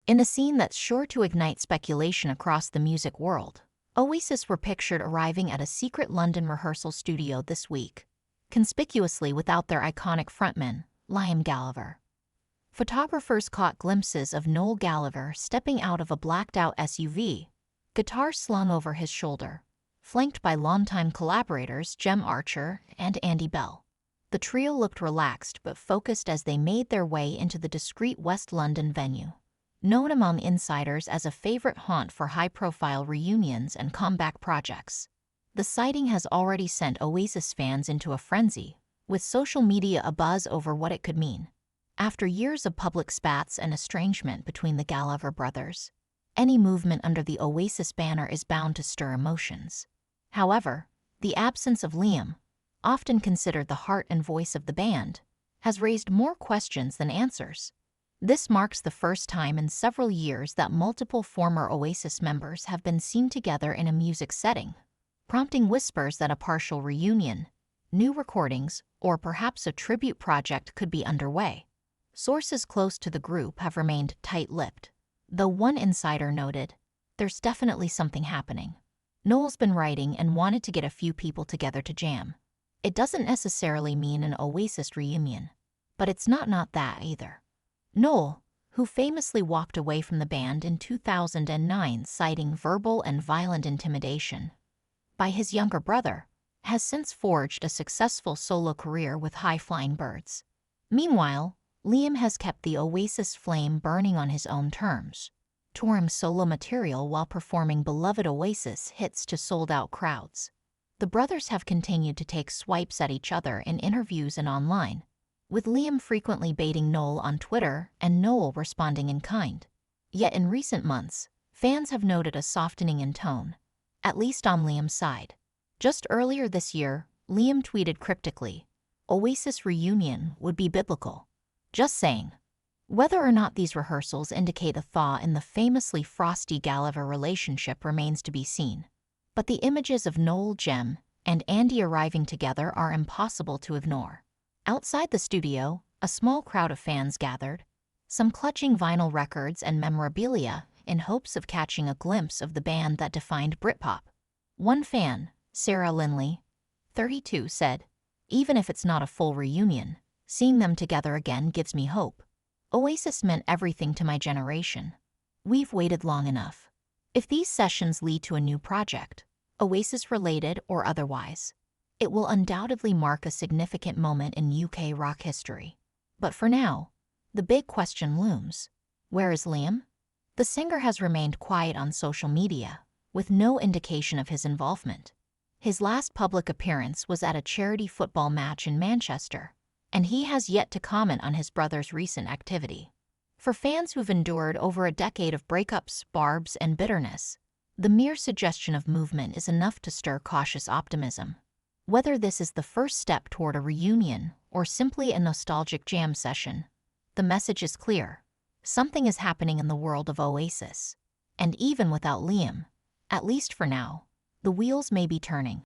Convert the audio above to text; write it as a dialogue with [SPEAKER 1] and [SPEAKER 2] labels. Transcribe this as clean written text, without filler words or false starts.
[SPEAKER 1] In a scene that's sure to ignite speculation across the music world, Oasis were pictured arriving at a secret London rehearsal studio this week, conspicuously without their iconic frontman, Liam Gallagher. Photographers caught glimpses of Noel Gallagher stepping out of a blacked-out SUV, guitar slung over his shoulder, flanked by longtime collaborators Jem Archer and Andy Bell. The trio looked relaxed but focused as they made their way into the discreet West London venue, known among insiders as a favorite haunt for high-profile reunions and comeback projects. The sighting has already sent Oasis fans into a frenzy, with social media abuzz over what it could mean. After years of public spats and estrangement between the Gallagher brothers, any movement under the Oasis banner is bound to stir emotions. However, the absence of Liam, often considered the heart and voice of the band, has raised more questions than answers. This marks the first time in several years that multiple former Oasis members have been seen together in a music setting, prompting whispers that a partial reunion, new recordings, or perhaps a tribute project could be underway. Sources close to the group have remained tight-lipped, though one insider noted, "There's definitely something happening. Noel's been writing and wanted to get a few people together to jam." It doesn't necessarily mean an Oasis reunion, but it's not that either. Noel, who famously walked away from the band in 2009 citing verbal and violent intimidation by his younger brother, has since forged a successful solo career with High Flying Birds. Meanwhile, Liam has kept the Oasis flame burning on his own terms, touring solo material while performing beloved Oasis hits to sold-out crowds. The brothers have continued to take swipes at each other in interviews and online, with Liam frequently baiting Noel on Twitter and Noel responding in kind. Yet in recent months, fans have noted a softening in tone, at least on Liam's side. Just earlier this year, Liam tweeted cryptically, "Oasis reunion would be biblical. Just saying." Whether or not these rehearsals indicate a thaw in the famously frosty Gallagher relationship remains to be seen. But the images of Noel, Jem, and Andy arriving together are impossible to ignore. Outside the studio, a small crowd of fans gathered, some clutching vinyl records and memorabilia in hopes of catching a glimpse of the band that defined Britpop. One fan, Sarah Linley, 32, said, "Even if it's not a full reunion, seeing them together again gives me hope. Oasis meant everything to my generation. We've waited long enough." If these sessions lead to a new project, Oasis-related or otherwise, it will undoubtedly mark a significant moment in UK rock history. But for now, the big question looms. Where is Liam? The singer has remained quiet on social media, with no indication of his involvement. His last public appearance was at a charity football match in Manchester, and he has yet to comment on his brother's recent activity. For fans who've endured over a decade of breakups, barbs, and bitterness, the mere suggestion of movement is enough to stir cautious optimism. Whether this is the first step toward a reunion or simply a nostalgic jam session, the message is clear. Something is happening in the world of Oasis. And even without Liam, at least for now, the wheels may be turning.